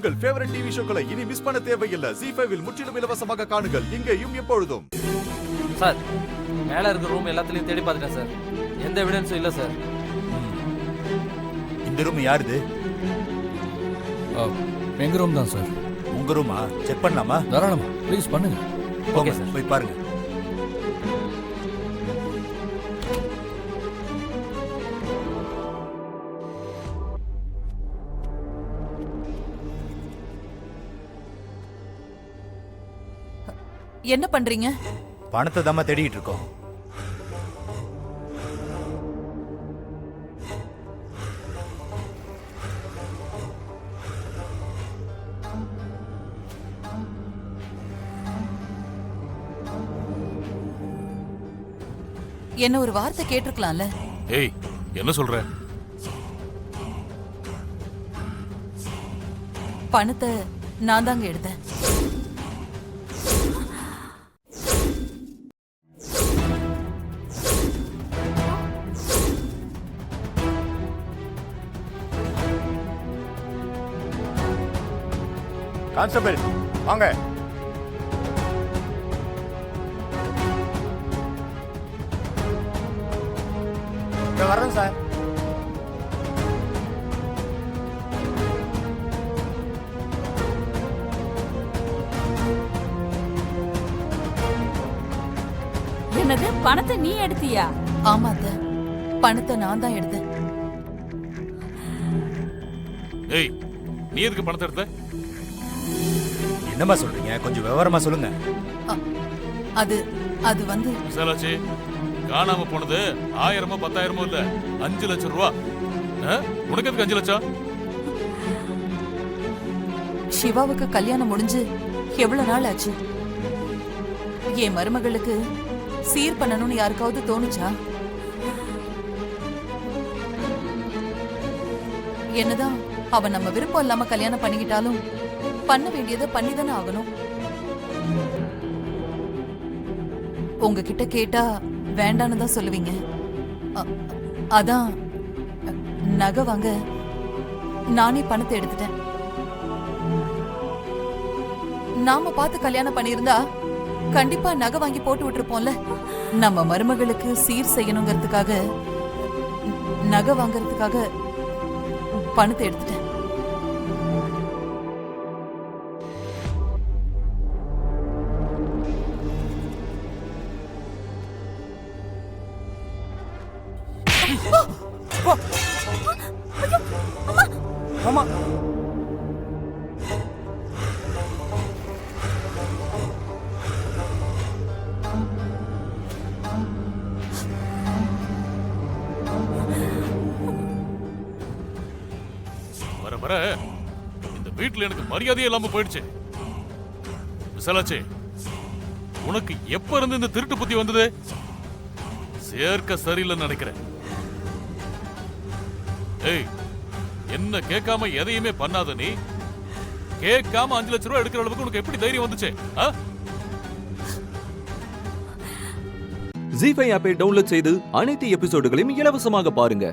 உங்கள் favourite TV ஷோக்களை இனி miss பண்ண தேவையில்லை. ZEE5 இல் முற்றிலும் இலவசமாக காணுங்கள். இங்கேயும் எப்பொழுதும். சார், மேல இருக்க ரூம் எல்லாத்துலயும் தேடி பார்த்துட்டேன் சார். எந்த எவிடன்ஸும் இல்ல சார். இந்த ரூம் யாருது? எங்க ரூம் தான் சார். உங்க ரூமா? செக் பண்ணலாமா? தாராளமா, ப்ளீஸ் பண்ணுங்க. ஓகே சார், போய் பாருங்க. என்ன பண்றீங்க? பணத்தை தாமா தேடிட்டு இருக்கோம். என்ன ஒரு வார்த்தை கேட்டிருக்கலாம்ல. ஏய், என்ன சொல்ற? பணத்தை நான் தாங்க எடுத்தேன். கான்ஸ்டபிள் வாங்க. வரேன் சார். என்னது, பணத்தை நீ எடுத்தியா? ஆமா அத்தை, பணத்தை நான் தான் எடுத்தேன். ஏய், நீ எதுக்கு பணத்தை எடுத்த? என்னமா சொல்றீங்க? கொஞ்சம் விவரமா சொல்லுங்க. அது அது வந்து விசாலாச்சி, காணாம போனது 1000மோ 10,000மோ இல்ல, 5 லட்சம் ரூபா. உனக்கு எதுக்கு 5 லட்சம்? சிவாவுக்கு கல்யாணம் முடிஞ்சு எவ்வளவு நாள் ஆச்சு? என் மருமகளுக்கு சீர் பண்ணணும்னு யாருக்காவது தோணுச்சா? என்னதான் அவன் நம்ம விருப்பம் இல்லாம கல்யாணம் பண்ணிக்கிட்டாலும் பண்ண வேண்டியதை பண்ணிதானே ஆகணும். உங்ககிட்ட கேட்டா வேண்டான்னு தான் சொல்லுவீங்க. அதான் நகை வாங்க நானே பணத்தை எடுத்துட்டேன். நாம பார்த்து கல்யாணம் பண்ணியிருந்தா கண்டிப்பா நகை வாங்கி போட்டு விட்டுருப்போம்ல. நம்ம மருமகளுக்கு சீர் செய்யணுங்கிறதுக்காக நகை வாங்கறதுக்காக பணத்தை எடுத்துட்டேன். ஆமா, வர வர இந்த வீட்டுல எனக்கு மரியாதையே இல்லாம போயிடுச்சு. விசாலாச்சி, உனக்கு எப்ப இருந்து இந்த திருட்டு புத்தி வந்தது? சேர்க்க சரியில்லைன்னு நினைக்கிறேன். ஏய், என்ன கேட்காம எதையுமே பண்ணாத நீ. கேட்காம 5 லட்சம் ரூபாய் எடுக்கிற அளவுக்கு உனக்கு எப்படி தைரியம் வந்துச்சு? ZEE5 ஆப்பை டவுன்லோட் செய்து அனைத்து எபிசோடுகளையும் இலவசமாக பாருங்க.